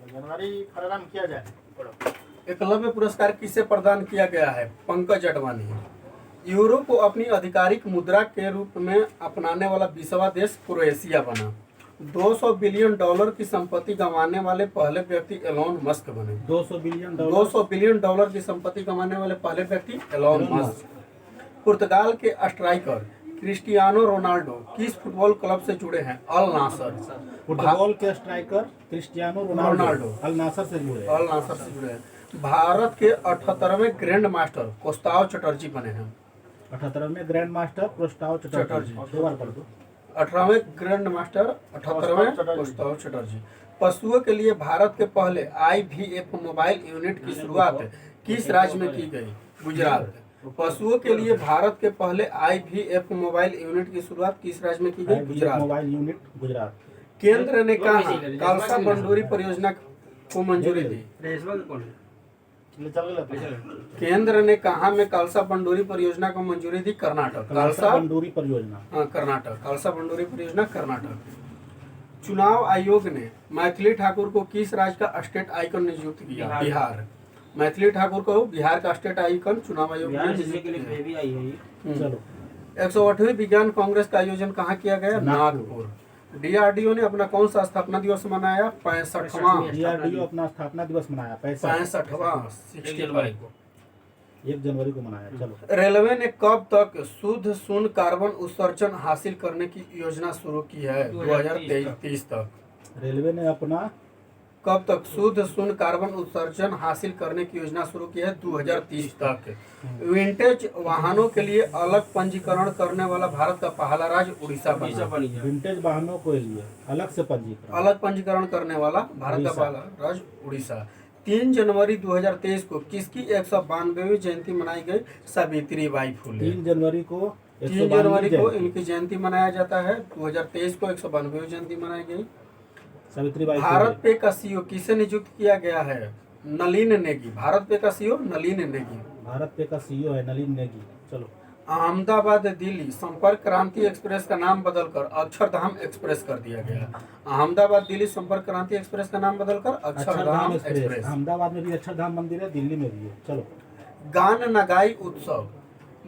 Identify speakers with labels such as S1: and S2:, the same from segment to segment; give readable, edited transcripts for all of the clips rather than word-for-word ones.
S1: जनवरी फरवरी में किया जाए।
S2: एकलव्य पुरस्कार किसे प्रदान किया गया है? पंकज अडवाणी। यूरो को अपनी आधिकारिक मुद्रा के रूप में अपनाने वाला 20वां देश क्रोएशिया बना। 200 बिलियन डॉलर की संपत्ति गंवाने वाले पहले व्यक्ति एलोन मस्क बने।
S3: 200
S2: बिलियन डॉलर की संपत्ति गंवाने वाले पहले व्यक्ति एलोन मस्क। पुर्तगाल के स्ट्राइकर क्रिस्टियानो रोनाल्डो किस फुटबॉल क्लब से जुड़े हैं? Al Nassr.
S3: फुटबॉल के striker Cristiano Ronaldo Al Nassr से जुड़े हैं।
S2: भारत के 78वें ग्रैंड मास्टर कोस्ताव चटर्जी बने हैं।
S3: 78वें ग्रैंड मास्टर कोस्ताव चटर्जी।
S2: 18वें ग्रैंड मास्टर 78वें कोस्ताव चटर्जी। पशुओं के लिए भारत के पहले IVF मोबाइल यूनिट की शुरुआत किस राज्य में की गई? गुजरात। पशुओं के लिए भारत के पहले IVF मोबाइल यूनिट की शुरुआत किस राज्य में की गई? गुजरात।
S3: Mobile unit Gujarat.
S2: केंद्र ने कहा कलसा बंडोरी परियोजना को मंजूरी दी। केंद्र ने कहा में कलसा बंडोरी परियोजना को मंजूरी दी? कर्नाटक।
S3: कलसा बंडोरी परियोजना
S2: कर्नाटक। कलसा बंडोरी परियोजना कर्नाटक। चुनाव आयोग ने मैथिली ठाकुर को किस राज्य का स्टेट आइकन नियुक्त किया? बिहार। मैथिली ठाकुर को बिहार का स्टेट आइकन चुनाव आयोग ने नियुक्त किया। 108वीं विज्ञान कांग्रेस का आयोजन कहाँ किया गया? नागपुर। DRDO ने अपना कौन सा स्थापना दिवस मनाया? 65वां।
S3: DRDO अपना स्थापना दिवस मनाया
S2: 65वां 65 को
S3: 1 जनवरी को मनाया। चलो।
S2: रेलवे ने कब तक शुद्ध शून्य कार्बन उत्सर्जन हासिल करने की योजना शुरू की है? 2023 तक।
S3: रेलवे ने अपना
S2: कब तक शुद्ध शून्य कार्बन उत्सर्जन हासिल करने की योजना शुरू की है? 2030 तक। विंटेज वाहनों के लिए अलग पंजीकरण करने वाला भारत का पहला राज्य उड़ीसा बना।
S3: विंटेज वाहनों के लिए अलग पंजीकरण
S2: करने वाला भारत का पहला राज्य उड़ीसा। 3 जनवरी 2023 को किसकी 192वीं जयंती मनाई गई? सावित्रीबाई फुले।
S3: 3 जनवरी को
S2: इनकी जयंती मनाया जाता है। 2023 को 192वीं जयंती मनाई गई।
S3: सावित्रीबाई।
S2: भारत पे का CEO किसे नियुक्त किया गया है? नलिन नेगी। भारत पे का CEO नलिन नेगी।
S3: भारत पे का CEO है नलिन नेगी। चलो।
S2: अहमदाबाद दिल्ली संपर्क क्रांति एक्सप्रेस का नाम बदलकर अक्षरधाम एक्सप्रेस कर दिया गया। अहमदाबाद दिल्ली संपर्क क्रांति एक्सप्रेस का नाम बदलकर अक्षरधाम एक्सप्रेस।
S3: अहमदाबाद में भी अक्षरधाम मंदिर है, दिल्ली में भी है। चलो।
S2: गान नगाई उत्सव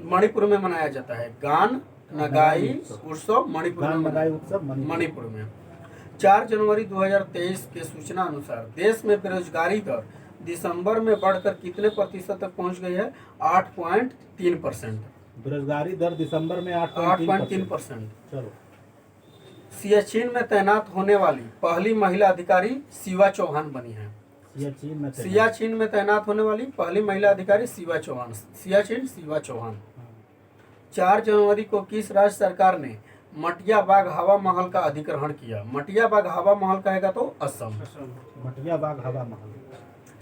S2: मणिपुर में मनाया जाता है। गान नगाई उत्सव मणिपुर में 4 जनवरी 2023 के सूचना अनुसार देश में बेरोजगारी दर दिसंबर में बढ़कर कितने प्रतिशत तक पहुंच गई है? 8.3%।
S3: बेरोजगारी दर दिसंबर में 8.3%। चलो।
S2: सियाचिन में तैनात होने वाली पहली महिला अधिकारी शिवा चौहान बनी है। सियाचिन में तैनात होने वाली पहली महिला अधिकारी शिवा चौहान। 4 जनवरी को किस राज्य सरकार ने मटिया बाग हवा महल का अधिग्रहण किया? मटिया बाग हवा महल कहेगा तो असम।
S3: मटिया बाग हवा महल।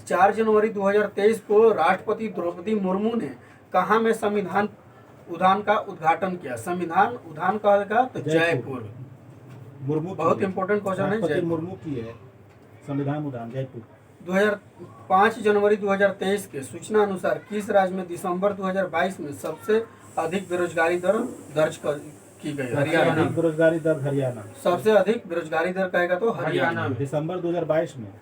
S2: 4 जनवरी 2023 को राष्ट्रपति द्रौपदी मुर्मू ने कहाँ में संविधान उद्यान का उद्घाटन किया? संविधान उद्यान कहेगा तो जयपुर।
S3: मुर्मू
S2: बहुत इंपॉर्टेंट क्वेश्चन है।
S3: मुर्मू की है संविधान उद्यान जयपुर।
S2: 5 जनवरी 2023 के सूचना अनुसार किस राज्य में दिसंबर 2022 में सबसे अधिक बेरोजगारी दर दर्ज की गई? हरियाणा।
S3: बेरोजगारी दर हरियाणा।
S2: सबसे अधिक बेरोजगारी दर कहेगा तो हरियाणा।
S3: दिसंबर 2022 में।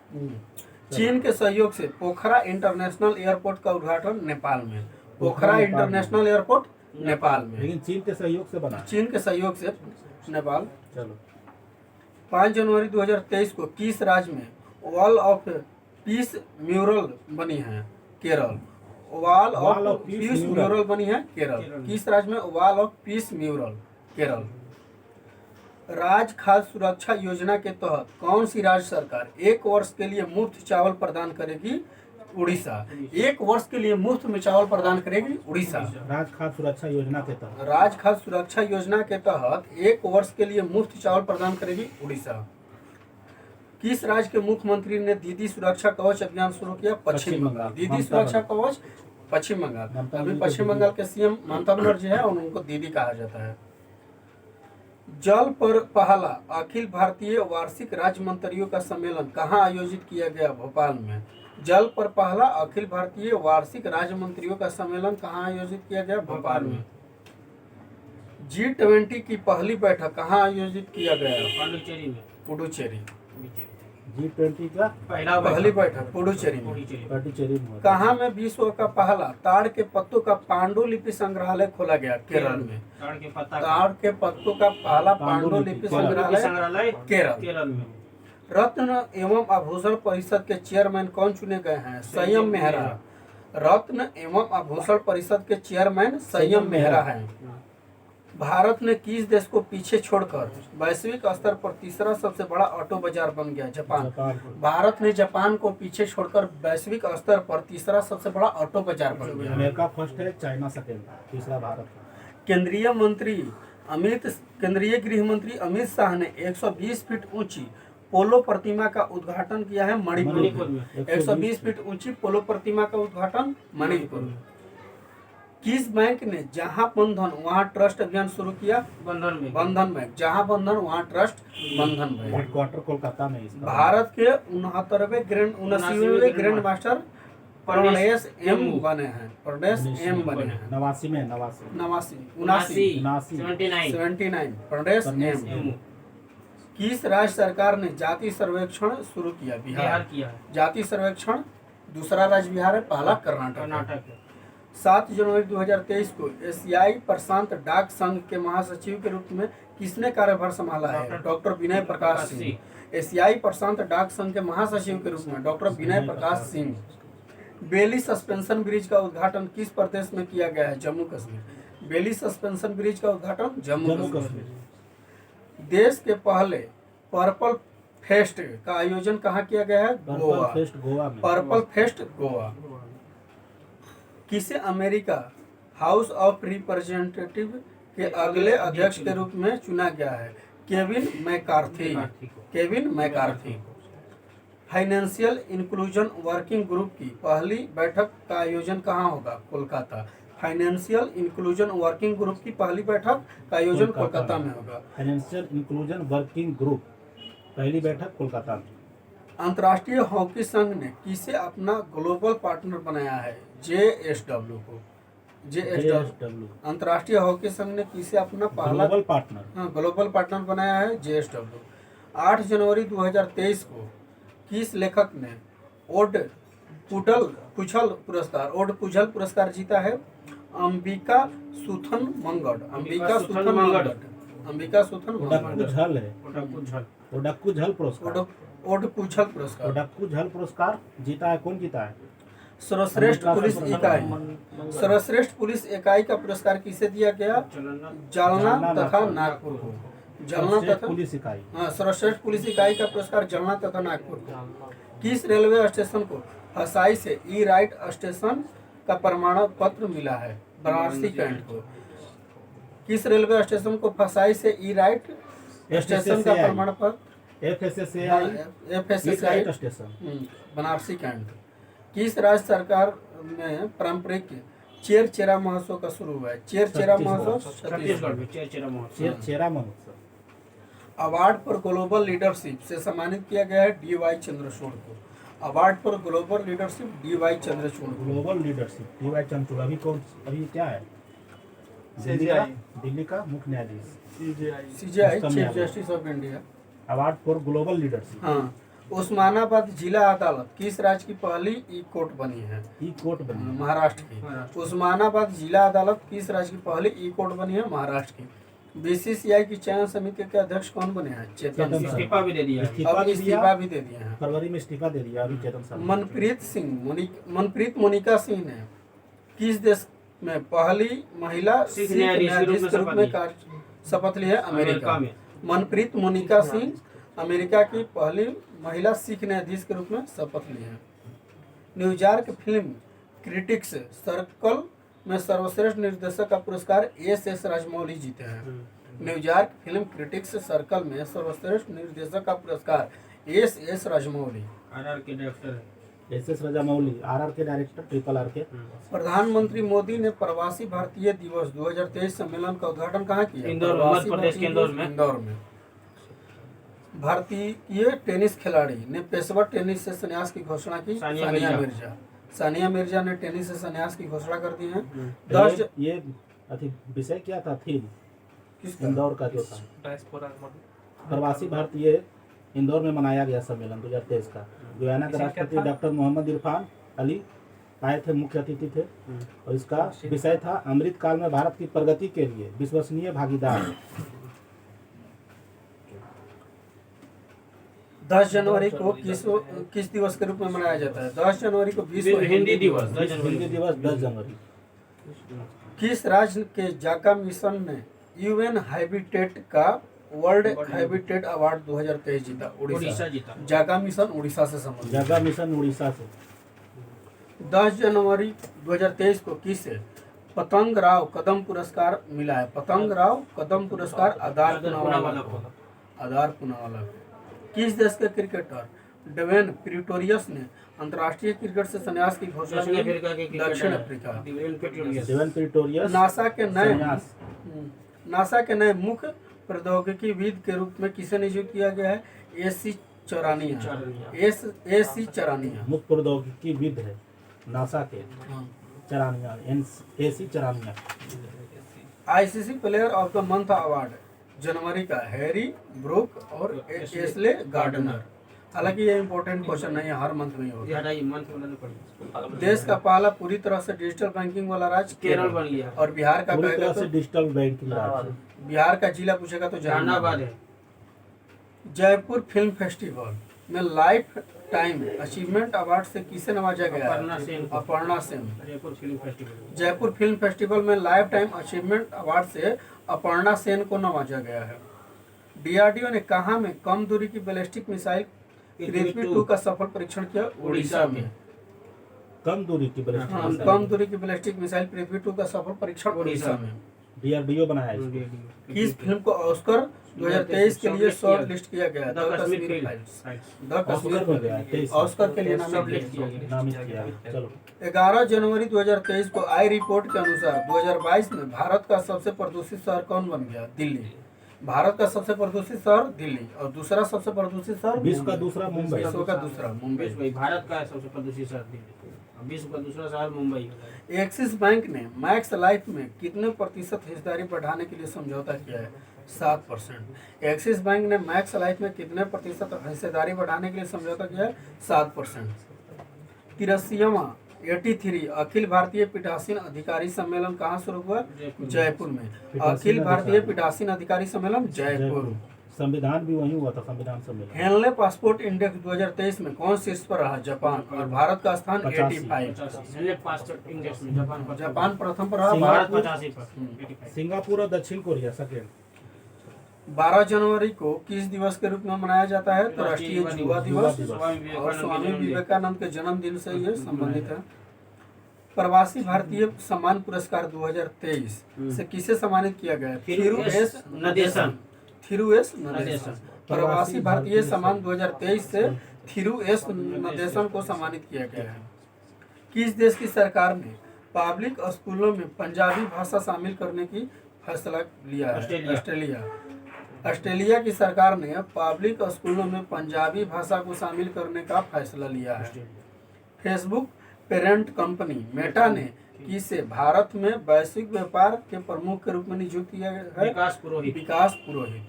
S2: चीन के सहयोग से पोखरा इंटरनेशनल एयरपोर्ट का उद्घाटन नेपाल में। पोखरा इंटरनेशनल एयरपोर्ट नेपाल में,
S3: लेकिन चीन के सहयोग से बना।
S2: चीन के सहयोग से नेपाल।
S3: चलो।
S2: 5 जनवरी 2023 को किस राज्य में वॉल ऑफ पीस म्यूरल बनी है? Kerala. Wall of peace mural बनी है केरल। किस राज्य में wall of peace mural? Kerala. राज्य खाद्य सुरक्षा योजना के तहत कौन सी राज्य सरकार 1 वर्ष के लिए मुफ्त चावल प्रदान करेगी? उड़ीसा। 1 वर्ष के लिए मुफ्त में चावल प्रदान करेगी उड़ीसा।
S3: राज्य खाद्य सुरक्षा योजना के तहत।
S2: राज्य खाद्य सुरक्षा योजना के तहत 1 वर्ष के लिए मुफ्त चावल प्रदान करेगी उड़ीसा। किस राज्य के मुख्यमंत्री ने दीदी सुरक्षा कवच अभियान शुरू किया? पश्चिम बंगाल। दीदी सुरक्षा कवच पश्चिम बंगाल। अभी पश्चिम बंगाल के CM ममता बनर्जी है और उनको दीदी कहा जाता है। जल पर पहला अखिल भारतीय वार्षिक राज्य मंत्रियों का सम्मेलन कहाँ आयोजित किया गया? भोपाल में। जल पर पहला अखिल भारतीय वार्षिक राज्य मंत्रियों का सम्मेलन कहाँ आयोजित किया गया? भोपाल में। G20 की पहली बैठक कहाँ आयोजित किया गया? पुडुचेरी।
S3: G20 का
S2: पहली बैठक पुडुचेरी में।
S3: पांडिचेरी में हुआ था।
S2: कहाँ में विश्व का पहला ताड़ के पत्तों का पांडुलिपि संग्रहालय खोला गया? केरल में। ताड़ के पत्तों का पहला पांडुलिपि संग्रहालय केरल में। रत्न एवं आभूषण परिषद के चेयरमैन कौन चुने गए हैं? संयम मेहरा। रत्न एवं आभूषण परिषद के चेयरमैन संयम मेहरा हैं। भारत ने किस देश को पीछे छोड़कर वैश्विक स्तर पर तीसरा सबसे बड़ा ऑटो बाजार बन गया? जापान। भारत ने जापान को पीछे छोड़कर वैश्विक स्तर पर तीसरा सबसे बड़ा ऑटो बाजार बन गया।
S3: अमेरिका फर्स्ट है, चाइना सेकंड, तीसरा भारत है।
S2: केंद्रीय गृह मंत्री अमित शाह ने 120 फीट ऊंची पोलो प्रतिमा का उद्घाटन किया है मणिपुर में। 120 फीट ऊंची पोलो प्रतिमा का उद्घाटन मणिपुर में। किस बैंक ने जहां बंधन वहां ट्रस्ट अभियान शुरू किया? बंधन बैंक। जहां बंधन वहां ट्रस्ट बंधन बैंक।
S3: हेडक्वार्टर कोलकाता में इसका।
S2: भारत के 69वें ग्रैंड मास्टर प्रणेश एम बने हैं। 79 प्रणेश एम। किस राज्य सरकार ने जाति सर्वेक्षण शुरू किया? बिहार किया। जाति सर्वेक्षण दूसरा राज्य बिहार है, पहला कर्नाटक। 7 जनवरी 2023 को एशियाई प्रशांत डाक संघ के महासचिव के रूप में किसने कार्यभार संभाला है? डॉक्टर विनय प्रकाश सिंह। एशियाई प्रशांत डाक संघ के महासचिव के रूप में डॉक्टर विनय प्रकाश सिंह। बेली सस्पेंशन ब्रिज का उद्घाटन किस प्रदेश में किया गया है? जम्मू कश्मीर। बेली सस्पेंशन ब्रिज का उद्घाटन जम्मू कश्मीर। देश के पहले पर्पल फेस्ट का आयोजन कहाँ किया गया है? गोवा। Purple fest Goa. किसे अमेरिका हाउस ऑफ रिप्रेजेंटेटिव के अगले अध्यक्ष के रूप में चुना गया है? Kevin McCarthy. Financial inclusion working group की पहली बैठक का आयोजन कहाँ होगा? Kolkata. Financial inclusion working group की पहली बैठक का आयोजन कोलकाता में होगा। फाइनेंशियल इंक्लूजन वर्किंग ग्रुप पहली बैठक कोलकाता में। अंतर्राष्ट्रीय हॉकी संघ ने किसे अपना ग्लोबल पार्टनर बनाया है? JSW को। JSW अंतर्राष्ट्रीय हॉकी संघ ने किसे अपना पहला ग्लोबल पार्टनर बनाया है? JSW। 8 जनवरी 2023 को किस लेखक ने ओड पुछल पुरस्कार जीता है? अंबिका सुथन मंगड।
S3: ओडक्कू पुरस्कार जीता है। कौन जीता है?
S2: सर्वश्रेष्ठ पुलिस इकाई का पुरस्कार किसे दिया गया? जालना तथा नागपुर को। सर्वश्रेष्ठ पुलिस इकाई का पुरस्कार जालना तथा नागपुर को। किस रेलवे स्टेशन को फसाई से ई राइट स्टेशन का प्रमाण पत्र मिला है? बनारसी कैंट को। किस रेलवे स्टेशन को फसाई से ई राइट स्टेशन का प्रमाण पत्र? FSSAI station Banarasi cantt. किस राज्य सरकार में पारंपरिक चेरचेरा महोत्सव का शुरू हुआ है? चेरचेरा महोत्सव छत्तीसगढ़ में। अवार्ड फॉर ग्लोबल लीडरशिप से सम्मानित किया गया है DY चंद्रचूड़ को। Award for global leadership DY Chandrachud. Global leadership DY Chandrachud. अभी क्या है? दिल्ली का मुख्य न्यायाधीश CJI chief justice of India. Award for global leadership. हाँ। उस्मानाबाद जिला अदालत किस राज्य की पहली ई कोर्ट बनी है? महाराष्ट्र की। उस्मानाबाद जिला अदालत किस राज्य की पहली ई कोर्ट बनी है? महाराष्ट्र की। BCCI की चयन समिति के अध्यक्ष कौन बने हैं? चेतन। इस्तीफा भी दे दिया है। फरवरी में इस्तीफा दे दिया अभी चेतन साहब। मनप्रीत मोनिका सिंह ने किस देश में पहली महिला सिख न्यायाधीश के रूप में शपथ ली है? अमेरिका में। मनप्रीत मोनिका सिंह अमेरिका की पहली महिला सिख न्यायाधीश के रूप में शपथ ली है। न्यूयॉर्क फिल्म क्रिटिक्स सर्कल में सर्वश्रेष्ठ निर्देशक का पुरस्कार SS राजमौली जीते हैं। न्यूयॉर्क फिल्म क्रिटिक्स सर्कल में सर्वश्रेष्ठ निर्देशक का पुरस्कार SS राजमौली। RR के डायरेक्टर SS राजमौली, RR के डायरेक्टर, RRR के। प्रधानमंत्री मोदी ने प्रवासी भारतीय दिवस 2023 सम्मेलन का उद्घाटन कहाँ किया? इंदौर, मध्य प्रदेश के इंदौर में। भारतीय टेनिस खिलाड़ी ने पेशेवर टेनिस से संन्यास की घोषणा की। सानिया मिर्जा ने टेनिस से संन्यास की घोषणा कर दी है। ये विषय क्या था? थीम इंदौर का जो था प्रवासी भारतीय
S3: इंदौर में मनाया गया सम्मेलन 2023 का। गुयाना के राष्ट्रपति डॉक्टर मोहम्मद इरफान अली आए थे, मुख्य अतिथि थे। और इसका विषय था अमृत काल में भारत की प्रगति के लिए विश्वसनीय भागीदार।
S2: 10 जनवरी को किस दिवस के रूप में मनाया जाता है? 10 जनवरी को विश्व
S1: हिंदी दिवस।
S3: हिंदी दिवस 10 जनवरी।
S2: किस राज्य के जाका मिशन ने यूएन हैबिटेट का वर्ल्ड हैबिटेट अवार्ड 2023 जीता?
S1: उड़ीसा जीता।
S2: जाका मिशन उड़ीसा से संबंधित।
S3: जागा मिशन उड़ीसा से।
S2: 10 जनवरी 2023 को किसे पतंग राव कदम पुरस्कार मिला है? पतंग राव कदम पुरस्कार आधार पूनावाला को। आधार पूनावाला को। किस देश के क्रिकेटर डेवेन प्रीटोरियस ने अंतर्राष्ट्रीय क्रिकेट से संन्यास की घोषणा की? दक्षिण अफ्रीका।
S3: डेवेन प्रीटोरियस।
S2: नासा के नए मुख्य प्रौद्योगिकीविद के रूप में किसे नियुक्त किया गया है? एसी चरानिया।
S3: मुख्य प्रौद्योगिकीविद है नासा के Charania, AC Charania.
S2: ICC player of the month award जनवरी का हैरी ब्रूक और एशले गार्डनर। हालांकि ये इम्पोर्टेंट क्वेश्चन नहीं है, हर मंथ में होता है। देश का पहला पूरी तरह से डिजिटल बैंकिंग वाला राज्य
S1: केरल बन गया।
S2: और बिहार का
S3: पूरी
S2: कहेगा
S3: तरह
S2: तो
S3: से डिजिटल बैंकिंग राज्य।
S2: बिहार का जिला पूछेगा तो
S1: जहानाबाद है।
S2: जयपुर फिल्म फेस्टिवल में लाइफ टाइम अचीवमेंट अवार्ड से किसे नवाजा गया है? अपर्णा सेन। जयपुर फिल्म फेस्टिवल में लाइफ टाइम अचीवमेंट अवार्ड से अपर्णा सेन को नवाजा गया है। डीआरडीओ ने कहाँ में कम दूरी की बैलिस्टिक मिसाइल पृथ्वी 2 का सफल परीक्षण किया? उड़ीसा में।
S3: कम दूरी की बैलिस्टिक
S2: कम दूरी की बैलिस्टिक मिसाइल पृथ्वी 2 का सफल परीक्षण उड़ीसा में।
S3: डीआरडीओ बनाया है।
S2: किस फिल्म को ऑस्कर 2023 के लिए शॉर्ट लिस्ट किया गया? The Kashmir files. The Kashmir Oscar के लिए नामित किया गया।
S3: चलो
S2: 11 जनवरी 2023 को आई रिपोर्ट के अनुसार 2022 में भारत का सबसे प्रदूषित शहर कौन बन गया? दिल्ली। भारत का सबसे प्रदूषित शहर दिल्ली और दूसरा सबसे प्रदूषित शहर
S3: विश्व का दूसरा मुंबई।
S2: विश्व का दूसरा मुंबई।
S1: भारत का सबसे प्रदूषित शहर दिल्ली, विश्व का दूसरा शहर मुंबई।
S2: एक्सिस बैंक ने मैक्स लाइफ में कितने प्रतिशत हिस्सेदारी बढ़ाने के लिए समझौता किया है? 7%। एक्सिस बैंक ने मैक्स लाइफ में कितने प्रतिशत हिस्सेदारी बढ़ाने के लिए समझौता किया है? 7%। 83वां 83 अखिल भारतीय पीठासीन अधिकारी सम्मेलन कहाँ शुरू हुआ? जयपुर में। अखिल भारतीय पीठासीन अधिकारी सम्मेलन जयपुर।
S3: संविधान भी वहीं हुआ था, संविधान सम्मेलन।
S2: हेनले पासपोर्ट इंडेक्स 2023 में कौन शीर्ष पर रहा? जापान। और भारत का स्थान 85। जापान प्रथम पर रहा, भारत
S1: 85 पर।
S3: सिंगापुर और दक्षिण कोरिया सेकेंड।
S2: 12 जनवरी को किस दिवस के रूप में मनाया जाता है? तो राष्ट्रीय युवा दिवस। और स्वामी विवेकानंद के जन्मदिन से ये संबंधित है। प्रवासी भारतीय सम्मान पुरस्कार 2023 से किसे सम्मानित किया गया? थिरु एस नदेशन। प्रवासी भारतीय सम्मान 2023 से थिरु एस नदेशन को सम्मानित किया गया है। किस देश की सरकार ने पब्लिक स्कूलों में पंजाबी भाषा शामिल करने की फैसला लिया है? ऑस्ट्रेलिया। ऑस्ट्रेलिया की सरकार ने पब्लिक स्कूलों में पंजाबी भाषा को शामिल करने का फैसला लिया है। फेसबुक पेरेंट कंपनी मेटा ने किसे भारत में वैश्विक व्यापार के प्रमुख के रूप में नियुक्त किया है? Vikas Purohit.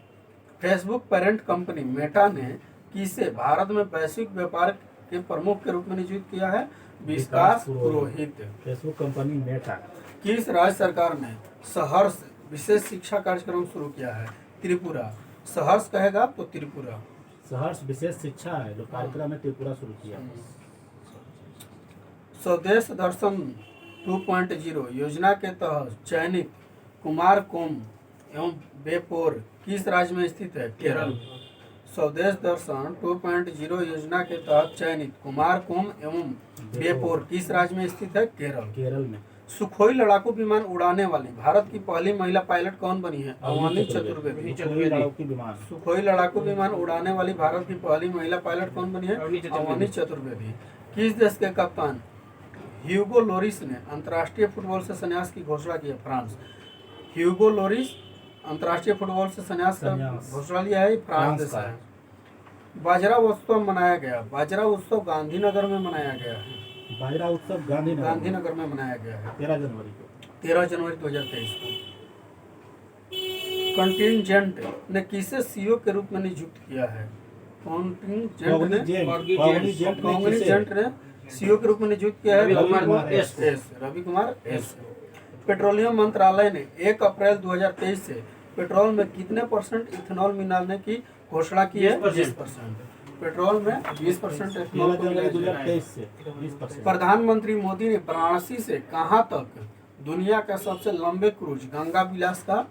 S2: Facebook parent company Meta ने किसे भारत में वैश्विक व्यापार के प्रमुख के रूप में नियुक्त किया है? Vikas Purohit.
S3: Facebook company Meta.
S2: किस राज्य सरकार ने सहर्ष विशेष शिक्षा कार्यक्रम शुरू किया है? त्रिपुरा। सहर्ष कहेगा तो त्रिपुरा।
S3: सहर्ष विशेष शिक्षा है जो कार्यक्रम में त्रिपुरा शुरू किया।
S2: स्वदेश दर्शन 2.0 योजना के तहत चयनित कुमारकोम एवं बेपोर किस राज्य में स्थित है? केरल। स्वदेश दर्शन 2.0 योजना के तहत चयनित कुमारकोम एवं बेपोर किस राज्य में स्थित है?
S3: केरल में।
S2: सुखोई लड़ाकू विमान उड़ाने वाली भारत की पहली महिला पायलट कौन बनी है? अवनी चतुर्वेदी। सुखोई लड़ाकू विमान उड़ाने वाली भारत की पहली महिला पायलट कौन बनी है? अवनी चतुर्वेदी। किस देश के कप्तान ह्यूगो लोरिस ने अंतर्राष्ट्रीय फुटबॉल से संन्यास की घोषणा की है? फ्रांस। ह्यूगो लोरिस अंतर्राष्ट्रीय फुटबॉल से संन्यास का घोषणा लिया है, फ्रांस देश है। बाजरा उत्सव मनाया गया। बाजरा उत्सव गांधीनगर में मनाया गया है।
S3: बाजरा उत्सव गांधीनगर
S2: में मनाया गया है
S3: 13 जनवरी को।
S2: 13 जनवरी 2023 को। कंटिजेंट ने किसे सीईओ के रूप में नियुक्त किया है? कॉन्टिजेंट ने सीईओ के रूप में नियुक्त किया है रवि कुमार एस। पेट्रोलियम मंत्रालय ने 1 अप्रैल 2023 से पेट्रोल में कितने % इथेनॉल मिलाने की घोषणा की है? 20%। पेट्रोल में 20% इथेनॉल को मिलाया जाएगा। प्रधानमंत्री मोदी ने वाराणसी से कहां तक दुनिया का सबसे लंबे क्रूज गंगा विलास का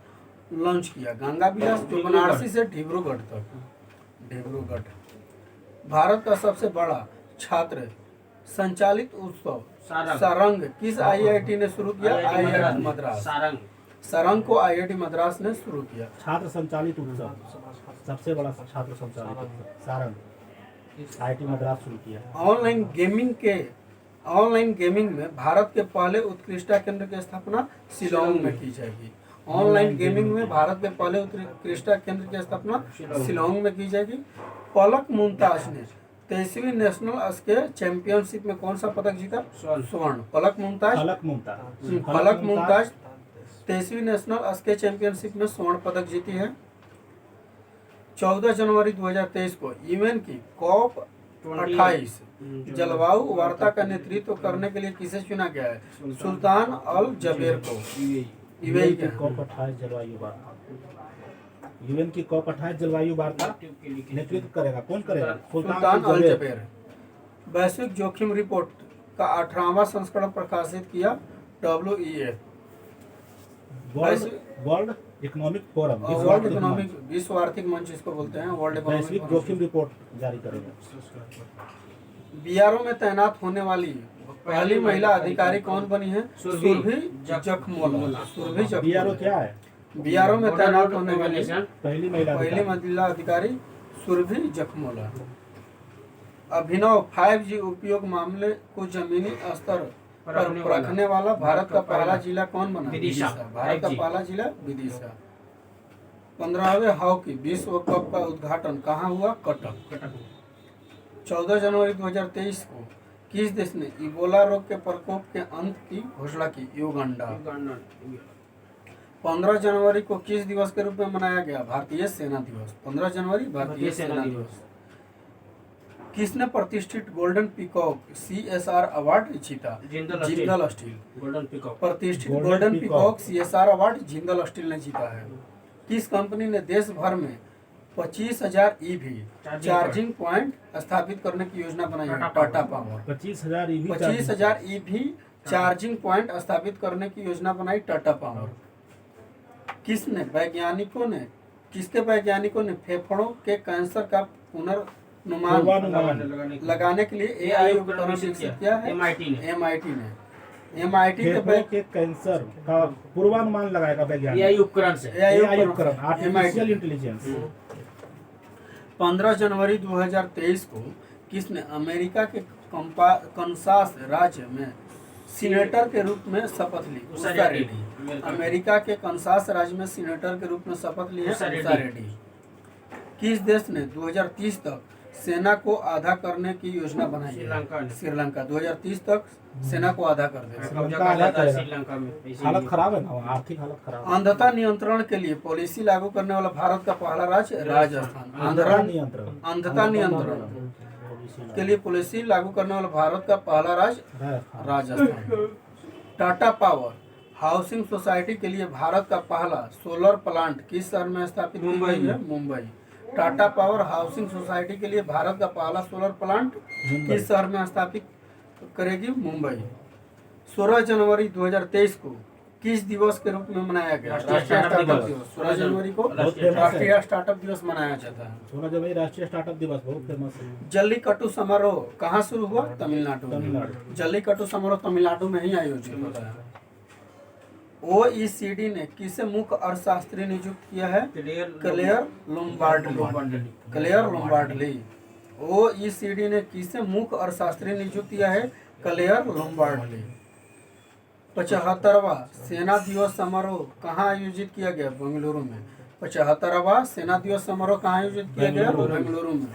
S2: लॉन्च किया? गंगा विलास जो वाराणसी से डिब्रूगढ़ तक। भारत का सबसे बड़ा छात्र संचालित उत्सव सारंग किस आईआईटी ने शुरू किया? आईआईटी मद्रास। सारंग को आईआईटी मद्रास ने शुरू किया।
S3: छात्र संचालित उत्सव, सबसे बड़ा छात्र संचालित उत्सव सारंग आईआईटी मद्रास शुरू किया।
S2: ऑनलाइन गेमिंग में भारत के पहले उत्कृष्टता केंद्र की स्थापना शिलांग में की जाएगी। ऑनलाइन गेमिंग में भारत के पहले उत्कृष्टता केंद्र की स्थापना शिलांग में की जाएगी। पलक मुमताज ने 23वीं नेशनल स्केल चैंपियनशिप में कौन सा पदक जीता? स्वर्ण। पलक मुमताज 23वीं नेशनल स्केल चैंपियनशिप में स्वर्ण पदक जीती है। 14 जनवरी 2023 को यूएन की COP28 जलवायु वार्ता का नेतृत्व करने के लिए किसे चुना गया है? सुल्तान अल जबेर को।
S3: यूएन की COP28 जलवायु वार्ता, यूएन की COP28 जलवायु वार्ता नेतृत्व करेगा, कौन करेगा?
S2: सुल्तान अल जबेर। वैश्विक जोखिम रिपोर्ट का 18वां संस्करण प्रकाशित किया WEF।
S3: वर्ल्ड इकोनॉमिक फोरम,
S2: विश्व आर्थिक मंच इसको बोलते हैं। वर्ल्ड
S3: वैश्विक जोखिम रिपोर्ट जारी करेगा।
S2: बीआरओ में तैनात होने वाली पहली महिला अधिकारी कौन बनी है? सुरभि जखमोला।
S3: बीआरओ क्या है?
S2: बीआरओ में तैनात होने वाली
S3: पहली महिला
S2: अधिकारी सुरभि जखमोला। अभिनव 5G उपयोग मामले को जमीनी स्तर पर रखने वाला भारत का पहला जिला कौन बना?
S1: विदिशा।
S2: भारत का पहला जिला विदिशा। 15वें हॉकी विश्व कप का उद्घाटन कहाँ हुआ? कटक। 14 जनवरी 2023 को किस देश ने इबोला रोग के प्रकोप के अंत की घोषणा की? युगांडा। 15 जनवरी को किस दिवस के रूप में मनाया गया? भारतीय सेना दिवस। 15 जनवरी भारतीय सेना दिवस। किसने प्रतिष्ठित गोल्डन पीकॉक CSR अवार्ड जीता? जिंदल स्टील। प्रतिष्ठित golden peacock CSR award Jindal steel ने जीता है। किस कंपनी ने देश भर में 25,000 EV चार्जिंग पॉइंट स्थापित करने की योजना बनाई है? Tata power. 25,000 EV charging point स्थापित करने की योजना बनाई टाटा पावर। किसके वैज्ञानिकों ने फेफड़ों के कैंसर का पुनर्नुमान लगाने के लिए AI उपकरण विकसित किया है? MIT ने। MIT
S3: के कैंसर का पूर्वानुमान लगाएगा वैज्ञानिक
S1: AI उपकरण से।
S3: AI उपकरण, आर्टिफिशियल इंटेलिजेंस।
S2: 15 जनवरी 2023 को किसने अमेरिका के कनसास राज्य में सीनेटर के रूप में शपथ ली? उषा रेड्डी। अमेरिका के कनसास राज्य में सीनेटर के रूप में शपथ ली है उषा रेड्डी। किस देश ने 2030 तक सेना को आधा करने की योजना बनाई है? श्रीलंका। 2030 तक सेना को आधा कर देगा।
S3: हालत खराब है ना, आर्थिक हालत खराब।
S2: अंधता नियंत्रण के लिए पॉलिसी लागू करने वाला भारत का पहला राज्य राजस्थान। अंधता नियंत्रण के लिए पॉलिसी लागू करने वाला भारत का पहला राज्य Rajasthan. Tata power housing society के लिए भारत का पहला सोलर प्लांट किस शहर में स्थापित की गई है? Mumbai. Tata power housing society के लिए भारत का पहला सोलर प्लांट किस शहर में स्थापित करेगी? मुंबई। 16 जनवरी 2023 को किस दिवस के रूप में मनाया गया? राष्ट्रीय स्टार्टअप दिवस। 16 जनवरी को राष्ट्रीय स्टार्टअप दिवस मनाया जाता है।
S3: 16 जनवरी राष्ट्रीय स्टार्टअप दिवस बहुत फेमस है।
S2: जल्लीकट्टू समारोह कहाँ शुरू हुआ? तमिलनाडु। जल्लीकट्टू समारोह तमिलनाडु में ही आयोजित होता है। OECD ने किसे मुख्य अर्थशास्त्री नियुक्त किया है? क्लेयर लोम्बार्डली। OECD ने किसे मुख्य अर्थशास्त्री नियुक्त किया है? क्लेयर लोम्बार्डली। 75वां सेना दिवस समारोह कहाँ आयोजित किया गया? बेंगलुरु में। 75वां सेना दिवस समारोह कहाँ आयोजित किया गया? बेंगलुरु में।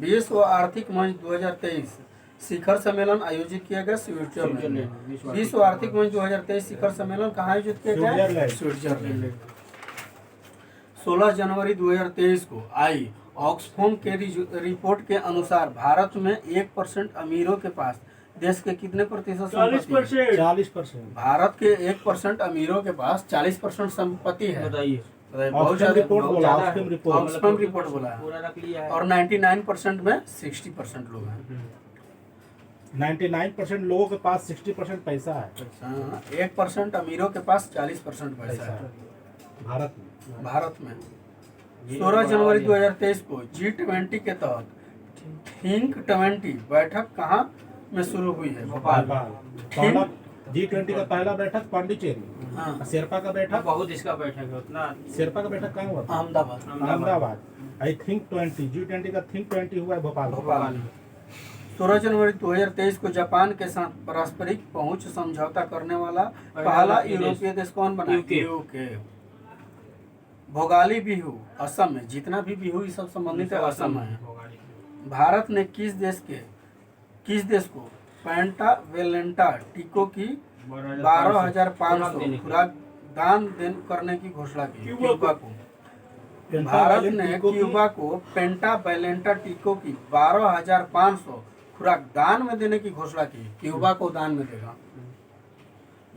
S2: विश्व आर्थिक मंच 2023 शिखर सम्मेलन आयोजित किया गया स्विट्जरलैंड में। विश्व आर्थिक मंच 2023 शिखर सम्मेलन कहाँ आयोजित किया गया? स्विट्जरलैंड। 16 जनवरी 2023 को आई ऑक्सफोम के रिपोर्ट के अनुसार भारत में 1% अमीरों के पास देश के कितने प्रतिशत संपत्ति है?
S3: 40%।
S2: भारत के 1% अमीरों के पास 40% संपत्ति है।
S1: बताइए।
S2: बताइए, बहुत
S3: ऑक्सफैम
S2: ज्यादा।
S3: रिपोर्ट बोला, ऑक्सफैम रिपोर्ट।
S2: ऑक्सफैम रिपोर्ट बोला है।
S1: पूरा रख लिया है।
S2: और 99% में 60% लोग हैं।
S3: 99% लोगों के पास 60% पैसा है
S2: 1% अमीरों के पास 40% पैसा है
S3: भारत में।
S2: भारत में। 16 जनवरी 2023 को G20 के तहत थिंक 20 बैठक कहाँ में शुरू हुई है? भोपाल।
S3: पहला G20 का पहला बैठक पांडिचेरी।
S2: हाँ।
S3: शेरपा का बैठक,
S1: बहुत इसका बैठक है उतना।
S3: शेरपा का बैठक कहाँ हुआ था?
S2: Ahmedabad.
S3: Ahmedabad. I think 20 G20 का थिंक 20 हुआ है भोपाल।
S2: भोपाल। 16 जनवरी 2023 को जापान के साथ पारस्परिक पहुंच समझौता करने वाला पहला यूरोपीय देश कौन बना? यूके। भोगाली बिहू असम में, जितना भी बिहू ये सब संबंधित है असम है। भारत ने किस देश को पेंटावेलेंटा टीकों की 12,500 खुराक दान करने की घोषणा की? क्यूबा को। भारत ने क्यूबा को पेंटावेलेंटा टीकों की 12,500 खुराक दान में देने की घोषणा की। क्यूबा को दान में देगा।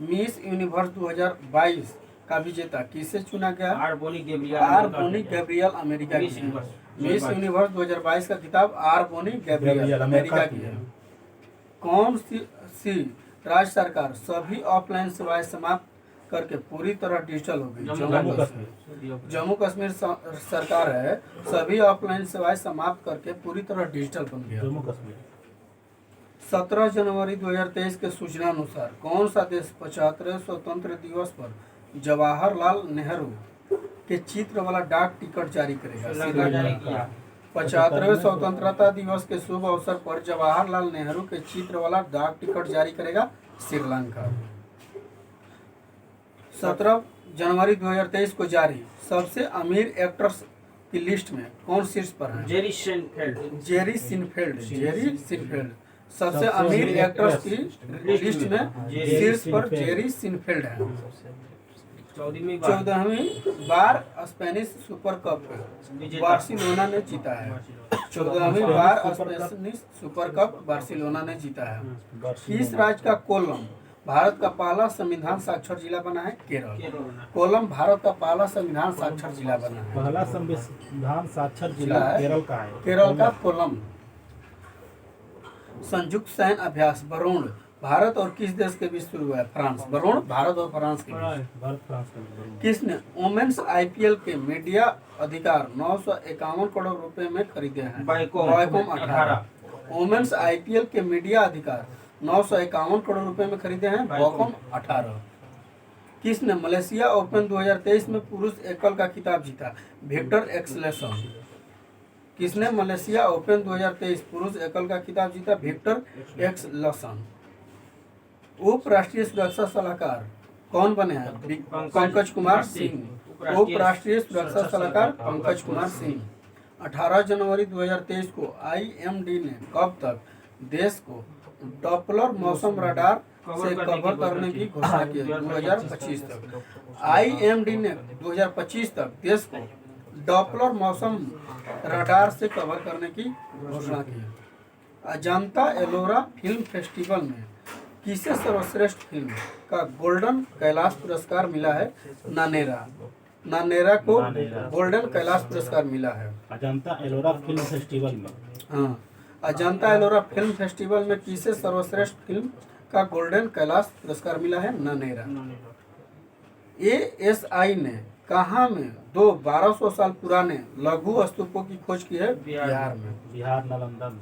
S2: मिस यूनिवर्स 2022 का विजेता किसे चुना गया?
S1: आर बोनी
S2: गैब्रियल अमेरिका की है। मिस यूनिवर्स 2022 का खिताब आर बोनी गैब्रियल अमेरिका की है। कौन सी राज्य सरकार सभी ऑफलाइन सेवाएं समाप्त करके पूरी तरह डिजिटल हो गई? जम्मू कश्मीर सरकार है, सभी ऑफलाइन सेवाएं समाप्त करके पूरी तरह डिजिटल बन गया।
S3: जम्मू कश्मीर।
S2: 17 जनवरी 2023 के सूचना अनुसार कौन सा देश 75वें स्वतंत्र दिवस पर जवाहरलाल नेहरू के चित्र वाला डाक टिकट जारी करेगा? श्रीलंका। 75वें स्वतंत्रता दिवस के शुभ अवसर पर जवाहरलाल नेहरू के चित्र वाला डाक टिकट जारी करेगा श्रीलंका। 17 जनवरी 2023 को जारी सबसे अमीर एक्टर्स की लिस्ट में कौन शीर्ष पर है? जेरी सिनफेल्ड सबसे अमीर एक्टर्स की लिस्ट में शीर्ष पर जेरी सिनफेल्ड है। 14वीं बार स्पेनिश सुपर कप बार्सिलोना ने जीता है। 14वीं बार स्पेनिश सुपर कप बार्सिलोना ने जीता है। किस राज्य का कोलम भारत का पहला संविधान साक्षर जिला बना है? केरल। कोलम भारत का पहला संविधान साक्षर जिला बना है।
S3: पहला संविधान साक्षर जिला केरल का है।
S2: केरल का कोलम। संयुक्त सैन्य अभ्यास वरुण भारत और किस देश के बीच शुरू हुआ है? फ्रांस। वरुण भारत और फ्रांस के बीच।
S3: भारत फ्रांस के बीच।
S2: किसने वुमेन्स IPL के मीडिया अधिकार 951 करोड़ रुपए में खरीदे हैं? वायकॉम 18। वुमेन्स IPL के मीडिया अधिकार 951 करोड़ रुपए में खरीदे हैं? वायकॉम 18। किसने मलेशिया ओपन 2023 में पुरुष एकल का खिताब जीता? Viktor Axelsen. किसने मलेशिया ओपन 2023 पुरुष एकल का खिताब जीता? Viktor Axelsen. उप राष्ट्रीय सुरक्षा सलाहकार कौन बने हैं? पंकज कुमार सिंह। उप राष्ट्रीय सुरक्षा सलाहकार पंकज कुमार सिंह। 18 जनवरी 2023 को IMD ने कब तक देश को डॉपलर मौसम रडार से कवर करने की घोषणा की? 2025 तक। IMD ने 2025 तक देश को डॉपलर मौसम रडार से कवर करने की घोषणा की। अजंता एलोरा फिल्म फेस्टिवल में किसे सर्वश्रेष्ठ फिल्म का गोल्डन कैलाश पुरस्कार मिला है? नानेरा को गोल्डन कैलाश पुरस्कार मिला है।
S3: अजंता एलोरा फिल्म फेस्टिवल में।
S2: हाँ, अजंता एलोरा फिल्म फेस्टिवल में किसे सर्वश्रेष्ठ फिल्म का गोल्डन कैलाश पुरस्कार मिला है? नानेरा। ASI ने कहाँ में 1200 साल पुराने लघु स्तूपों की खोज की है? बिहार में।
S3: बिहार नालंदा में।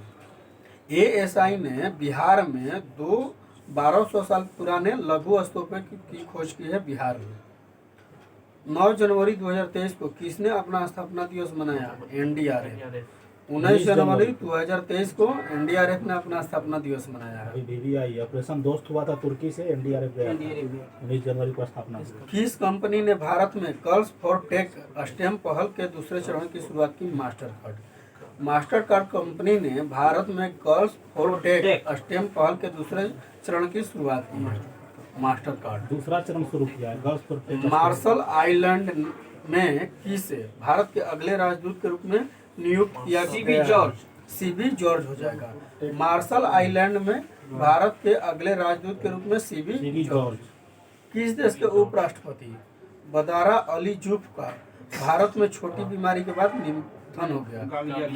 S2: ASI ने बिहार में 1200 साल पुराने लघु स्तूपों की खोज की है बिहार में। 9 जनवरी 2023 को किसने अपना स्थापना दिवस मनाया? NDRF। 19 जनवरी 2023 को NDRF ने अपना स्थापना दिवस मनाया है।
S3: BBI ऑपरेशन दोस्त हुआ था तुर्की से, NDRF गया था। 19 जनवरी को स्थापना हुई।
S2: किस कंपनी ने भारत में गर्ल्स फॉर टेक स्टेम पहल के दूसरे चरण की शुरुआत की? मास्टरकार्ड कंपनी ने भारत में गर्ल्स फॉर टेक स्टेम पहल के दूसरे चरण की शुरुआत की है। मास्टरकार्ड
S3: दूसरा चरण शुरू किया है girls for tech.
S2: Marshall island में किसे भारत के अगले राजदूत के रूप में नियुक्त किया
S1: सीबी
S2: गया।
S1: जॉर्ज।
S2: सीबी जॉर्ज हो जाएगा। मार्शल आइलैंड में भारत के अगले राजदूत के रूप में सीबी
S3: सीबी
S2: जॉर्ज।
S3: जॉर्ज।
S2: किस देश के उपराष्ट्रपति बदारा अली जूफ का भारत में छोटी बीमारी के बाद निधन हो गया?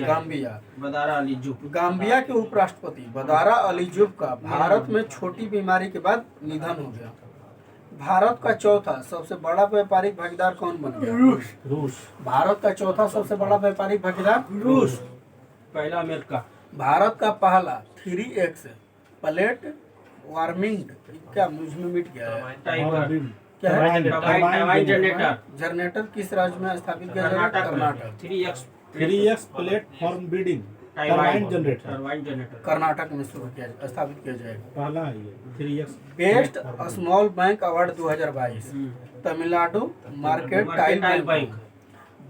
S2: गाम्बिया।
S1: बदारा अली जूफ।
S2: गाम्बिया के उपराष्ट्रपति बदारा अली जूफ का भारत में छोटी बीमारी के बाद निधन हो गया। भारत का चौथा सबसे बड़ा व्यापारिक भागीदार कौन बन गया?
S3: रूस।
S2: भारत का चौथा सबसे बड़ा व्यापारिक भागीदार रूस।
S1: पहला अमेरिका।
S2: भारत का पहला 3x प्लेट वार्मिंग क्या मुझ में मिट गया है?
S1: टाइगर।
S2: क्या है?
S1: Turbine generator.
S2: जनरेटर किस राज्य में स्थापित किया गया? Karnataka.
S3: 3x platform building turbine generator
S1: turbine generator
S2: Karnataka में शुरू किया स्थापित किया जाएगा।
S3: पहला है ये 3x।
S2: Best small bank award 2022 Tamil Nadu mercantile bank.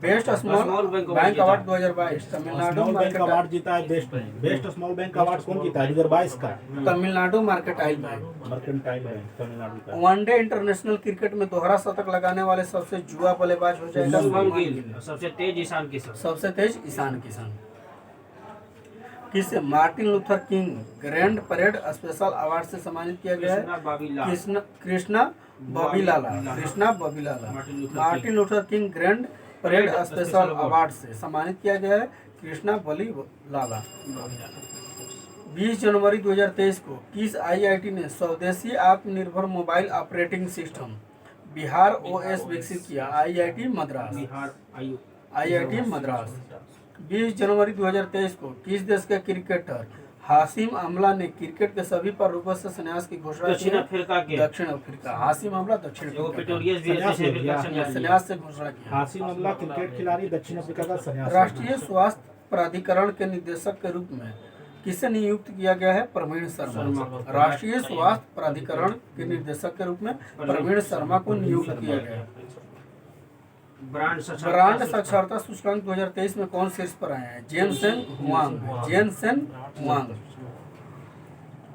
S2: Best small bank award 2022 Tamil Nadu
S3: small bank
S2: mercantile
S3: award जीता है बेस्ट में। बेस्ट स्मॉल बैंक अवार्ड कौन जीता है 2022 का?
S2: Tamil Nadu mercantile bank.
S3: Mercantile bank Tamil Nadu का।
S2: वनडे इंटरनेशनल क्रिकेट में दोहरा शतक लगाने वाले सबसे जुआ बल्लेबाज हो जाएगा
S1: शुभमन गिल। सबसे तेज ईशान किशन।
S2: सबसे तेज ईशान किशन। किसे Martin Luther King grand parade special award से सम्मानित किया गया है? Krishna Babilala. Martin Luther King grand parade special award से सम्मानित किया गया है कृष्णा बलीलाला। 20 जनवरी 2023 को किस आईआईटी ने स्वदेशी आत्मनिर्भर mobile operating system Bihar OS विकसित किया? आईआईटी मद्रास। आईआईटी मद्रास। 20 जनवरी 2023 को किस देश के क्रिकेटर हाशिम आमला ने क्रिकेट के सभी प्रारूपों से संन्यास की घोषणा की?
S1: दक्षिण अफ्रीका के।
S2: दक्षिण अफ्रीका। हाशिम आमला दक्षिण
S1: एगो
S2: अफ्रीका
S1: पिटोरियस भी रहते हैं अफ्रीका से।
S2: संन्यास से घोषणा की।
S3: हाशिम अमला क्रिकेट खिलाड़ी दक्षिण अफ्रीका का संन्यास।
S2: राष्ट्रीय स्वास्थ्य प्राधिकरण के निदेशक के रूप में किसे नियुक्त किया गया है? प्रवीण शर्मा। राष्ट्रीय स्वास्थ्य प्राधिकरण के निदेशक के रूप में प्रवीण शर्मा को नियुक्त किया गया है। ब्रांड साक्षरता सूचकांक 2023 में कौन शीर्ष पर आए हैं? Jensen Huang.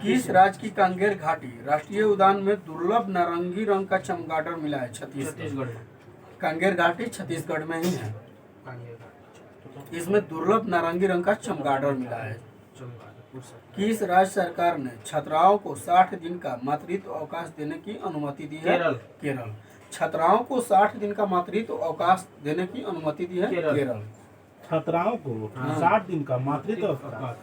S2: किस राज्य की कांगेर घाटी राष्ट्रीय उद्यान में दुर्लभ नारंगी रंग का चमगादड़ मिला है? छत्तीसगढ़। कांगेर घाटी छत्तीसगढ़ में ही है। इसमें दुर्लभ नारंगी रंग का चमगादड़ मिला है। किस राज्य सरकार ने छात्राओं को 60 दिन का मातृत्व अवकाश देने की अनुमति दी है? केरल। छात्राओं को 60 दिन का मातृत्व अवकाश देने की अनुमति दी है केरल।
S3: छात्राओं को 60 दिन का मातृत्व अवकाश।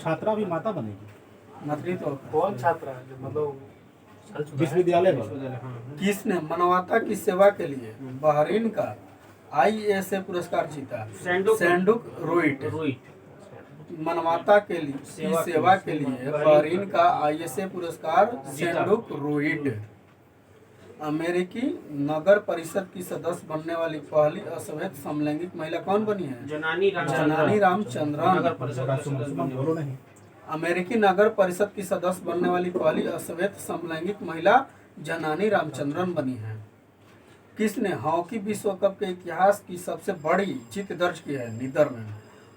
S3: छात्रा भी माता बनेगी।
S2: मातृत्व
S4: कौन छात्रा मतलब
S3: विश्वविद्यालय में।
S2: किसने मानवता की सेवा के लिए बहरीन का आईएसए पुरस्कार जीता? सैंडुक रोइट। मानवता के लिए सेवा के लिए बहरीन का आईएसए पुरस्कार सैंडुक रोइट। अमेरिकी नगर परिषद की सदस्य बनने वाली पहली अश्वेत समलैंगिक महिला कौन बनी है?
S1: जनानी
S2: रामचंद्रन।
S1: नगर परिषद का सदस्य
S3: बोलो नहीं।
S2: अमेरिकी नगर परिषद की सदस्य बनने वाली पहली अश्वेत समलैंगिक महिला जनानी रामचंद्रन बनी है। किसने हॉकी विश्व कप के इतिहास की सबसे बड़ी जीत दर्ज की है? नीदरलैंड।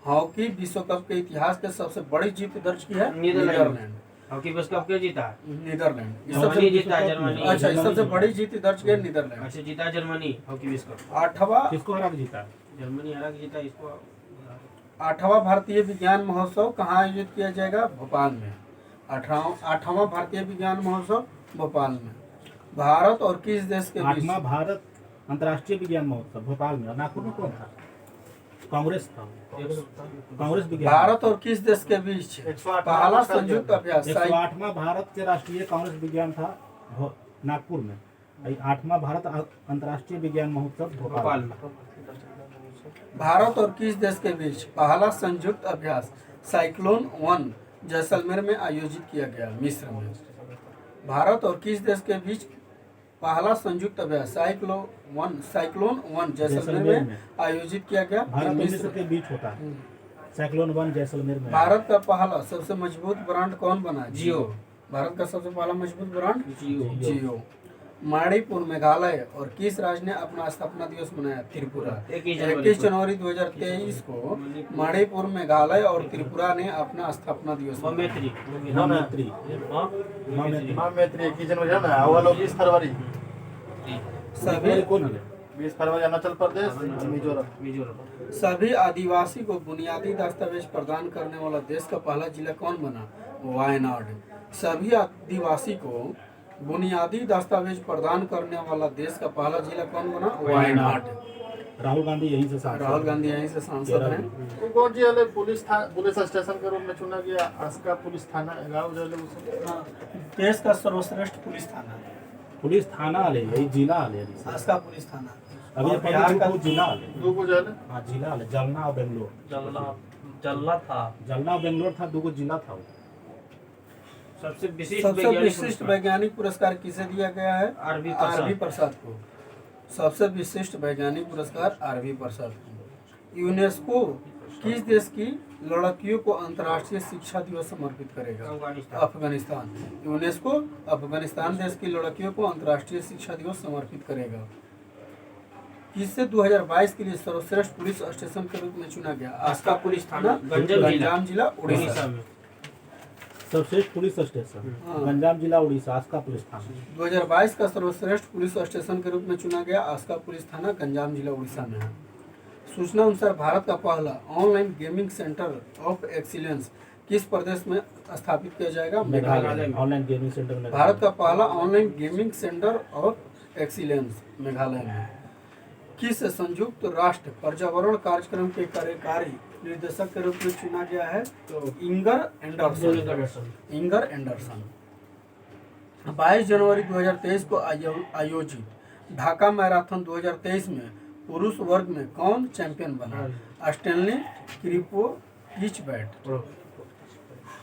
S2: हॉकी विश्व कप के इतिहास के सबसे बड़ी जीत दर्ज की है नीदरलैंड।
S1: हॉकी विश्व कप क्यों जीता?
S2: नीदरलैंड।
S1: जर्मनी जीता है। जर्मनी।
S2: अच्छा, इस सबसे बड़ी जीत दर्ज की है नीदरलैंड।
S1: अच्छा, जीता जर्मनी हॉकी विश्व कप।
S2: 8वां
S3: किसको हरा के जीता?
S1: जर्मनी हरा के जीता इसको।
S2: 8वां भारतीय विज्ञान महोत्सव कहाँ आयोजित किया जाएगा? भोपाल में। 8वां भारतीय विज्ञान महोत्सव भोपाल में। भारत और किस देश के बीच?
S3: 8वां भारत अंतर्राष्ट्रीय विज्ञान महोत्सव भोपाल में। नागपुर में कौन था? कांग्रेस था। कांग्रेस विज्ञान।
S2: भारत और किस देश के बीच पहला संयुक्त अभ्यास?
S3: 108वां भारत के राष्ट्रीय कांग्रेस विज्ञान था नागपुर में। 8वां भारत अंतर्राष्ट्रीय विज्ञान महोत्सव भोपाल में।
S2: भारत और किस देश के बीच पहला संयुक्त अभ्यास साइक्लोन 1 जैसलमेर में आयोजित किया गया? मिस्र में। भारत और किस देश के बीच पहला संयुक्त अभ्यास साइक्लोन 1 जैसलमेर में आयोजित किया गया?
S3: भारत और मिस्र के बीच होता है साइक्लोन 1 जैसलमेर में।
S2: भारत का पहला सबसे मजबूत ब्रांड कौन बना?
S1: जियो।
S2: भारत का सबसे पहला मजबूत ब्रांड
S1: जियो।
S2: मणिपुर मेघालय और किस राज्य ने अपना स्थापना दिवस मनाया? त्रिपुरा। 21 जनवरी 2023 को मणिपुर मेघालय और त्रिपुरा ने अपना स्थापना दिवस मनाया।
S3: ममेत्री।
S4: 21 जनवरी है ना, अव्वल 20 फरवरी।
S2: सभी
S3: कौन है?
S5: 20 फरवरी अरुणाचल प्रदेश मिजोरम।
S1: मिजोरम।
S2: सभी आदिवासी को बुनियादी दस्तावेज प्रदान करने वाला देश का पहला जिला कौन बना? वायनाड। सभी आदिवासी को बुनियादी दस्तावेज प्रदान करने वाला देश का पहला जिला कौन बना? वायनाड।
S3: राहुल गांधी यहीं से सांसद
S2: राहुल
S3: हैं।
S2: गांधी यहीं से सांसद हैं।
S5: वो कौन सी वाले पुलिस स्टेशन के रूप में चुना गया? आस्का पुलिस थाना गाँव जो है उसमें।
S2: देश का सर्वश्रेष्ठ पुलिस थाना
S3: पुलिस थाना आले यही जिला आले
S2: आस्का पुलिस थाना।
S3: अभी
S2: और बिहार का
S3: जिला आले
S5: दो को जो है ना
S3: हाँ जिला आले जलना और बेंगलोर जलना और बेंगलोर था, 2 जिला था वो।
S1: सबसे विशिष्ट
S2: सबसे
S1: वैज्ञानिक
S2: विशिष्ट
S1: पुरस्कार
S2: वैज्ञानिक पुरस्कार किसे दिया गया है?
S1: आरबी
S2: आरबी
S1: प्रसाद।
S2: प्रसाद को। सबसे विशिष्ट वैज्ञानिक पुरस्कार आरबी प्रसाद को। यूनेस्को किस देश की लड़कियों को अंतर्राष्ट्रीय शिक्षा दिवस समर्पित करेगा?
S1: अफगानिस्तान।
S2: अफगानिस्तान। यूनेस्को अफगानिस्तान देश की लड़कियों को अंतर्राष्ट्रीय शिक्षा दिवस समर्पित करेगा। किससे 2022 के लिए सर्वश्रेष्ठ पुलिस स्टेशन के रूप में चुना गया? आस्का पुलिस थाना, गंजाम जिला,
S1: उड़ीसा
S2: उड़ीसा।
S1: में।
S3: सर्वश्रेष्ठ पुलिस स्टेशन
S2: हाँ।
S3: गंजाम जिला उड़ीसा आस्का पुलिस थाना।
S2: 2022 का सर्वश्रेष्ठ पुलिस स्टेशन के रूप में चुना गया आस्का पुलिस थाना, गंजाम जिला, उड़ीसा में है। सूचना अनुसार भारत का पहला online gaming centre of excellence किस प्रदेश में स्थापित किया जाएगा? मेघालय में।
S3: ऑनलाइन गेमिंग सेंटर में
S2: भारत का पहला online gaming centre of excellence Meghalaya में। किस संयुक्त राष्ट्र पर्यावरण कार्यक्रम के कार्यकारी निर्देशक के रूप में चुना गया है? तो इंगर एंडरसन। Inger Anderson. 22 जनवरी 2023 को आयोजित ढाका मैराथन 2023 में पुरुष वर्ग में कौन चैंपियन बना? स्टेनली क्रिपोविच-बैट।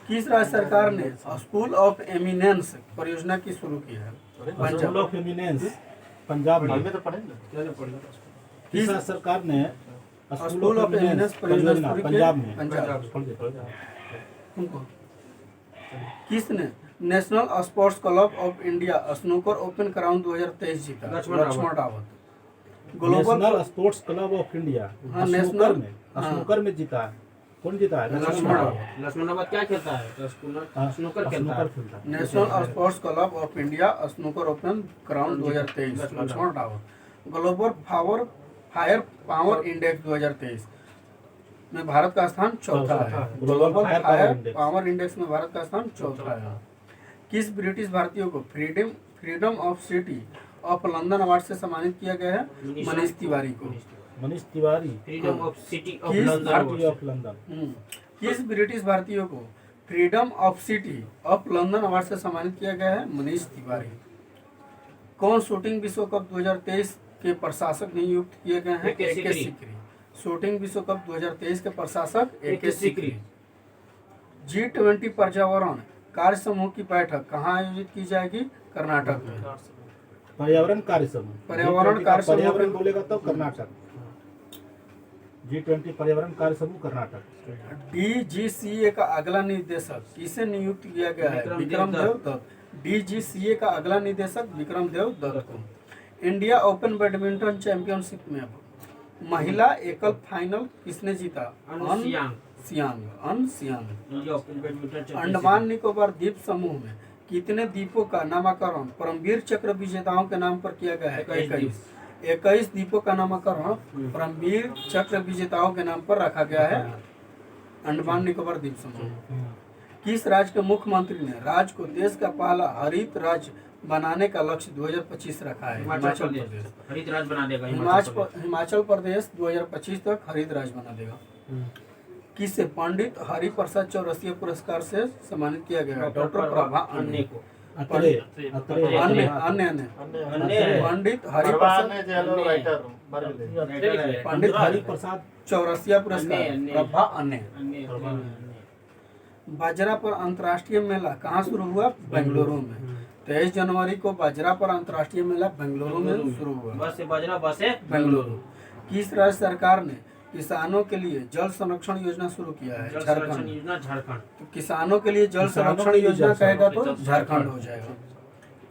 S2: किस राज्य सरकार ने स्कूल ऑफ एमिनेंस परियोजना की शुरू की है?
S3: स्कूल ऑफ एमिनेंस पंजाब में।
S5: में तो पढ़ेंगे।
S3: किस राज्य सरकार ने
S2: स्कूल ऑफ एमिनेंस परियोजना शुरू की है?
S3: पंजाब में।
S2: पंजाब। उनको किसने national sports club of India snooker open crown 2023 जीता?
S1: Laxman
S2: Rawat. Global
S3: national sports club of India
S2: हाँ,
S3: स्नूकर
S2: नेशनल-
S3: में
S2: हाँ।
S3: स्नूकर में जीता है। कौन जीता है?
S2: लक्ष्मण रावत।
S1: लक्ष्मण क्या खेलता है? तो स्नूकर खेलता है।
S3: खेलता है।
S2: National sports club of India snooker open crown 2023 Laxman Rawat. Global fire power index 2023 में भारत का स्थान चौथा है। ग्लोबल फायर पावर इंडेक्स में भारत का स्थान चौथा है। किस ब्रिटिश भारतीय को freedom of city of London award से सम्मानित किया गया है? मनीष तिवारी को।
S3: Manish Tiwari
S1: freedom of city of
S2: किस
S1: लंदन
S3: सिटी ऑफ लंदन।
S2: किस ब्रिटिश भारतीय को freedom of city of London award से सम्मानित किया गया है? मनीष तिवारी। कौन शूटिंग विश्व कप 2023 के प्रशासक नियुक्त किए गए हैं?
S1: ए.के.
S2: सिकरी। शूटिंग विश्व कप 2023 के प्रशासक ए.के. सिकरी। G20 पर्यावरण कार्य समूह की बैठक कहाँ आयोजित की जाएगी? कर्नाटक में।
S3: पर्यावरण कार्य समूह।
S2: पर्यावरण कार्य समूह-
S3: पर्यावरण बोलेगा तो कर्नाटक। G20 पर्यावरण कार्य समूह कर्नाटक।
S2: DGCA का अगला निदेशक किसे नियुक्त किया गया है? विक्रम देव दत्त। DGCA का अगला निदेशक विक्रम देव दत्त को। इंडिया ओपन बैडमिंटन चैंपियनशिप में महिला एकल फाइनल किसने जीता?
S1: An
S2: Seyoung.
S1: India open badminton championship.
S2: Andaman Nicobar द्वीप समूह में कितने द्वीपों का नामकरण परमवीर चक्र विजेताओं के नाम पर किया गया है? 21 द्वीपों का नामकरण परमवीर चक्र विजेताओं के नाम पर रखा गया है अंडमान निकोबार द्वीप समूह। किस राज्य के मुख्यमंत्री ने राज्य को देश का पहला हरित राज्य बनाने का लक्ष्य 2025 रखा है?
S1: हिमाचल प्रदेश हरित राज्य बना देगा।
S2: हिमाचल प्रदेश 2025 तक हरित राज्य बना देगा। किसे पंडित हरिप्रसाद चौरसिया पुरस्कार से सम्मानित किया गया? डॉक्टर प्रभा अन्य को।
S3: अत्रे
S2: अन्य पंडित हरिप्रसाद पंडित
S3: हरिप्रसाद
S2: चौरसिया पुरस्कार
S1: अन्य।
S2: प्रभा अन्य। बाजरा पर अंतर्राष्ट्रीय मेला कहाँ शुरू हुआ? बेंगलुरु में। 23 जनवरी को बाजरा पर अंतर्राष्ट्रीय मेला बेंगलुरु में शुरू हुआ।
S1: बस से बाजरा बस है
S2: बेंगलुरु। किस राज्य सरकार ने किसानों के लिए जल संरक्षण योजना शुरू किया है?
S1: जल संरक्षण
S2: झारखंड।
S1: योजना झारखंड।
S2: तो किसानों के लिए जल
S3: किसानों
S2: संरक्षण
S3: के लिए
S2: योजना
S3: जल
S2: कहेगा तो
S1: संरक्षण
S2: झारखंड हो जाएगा।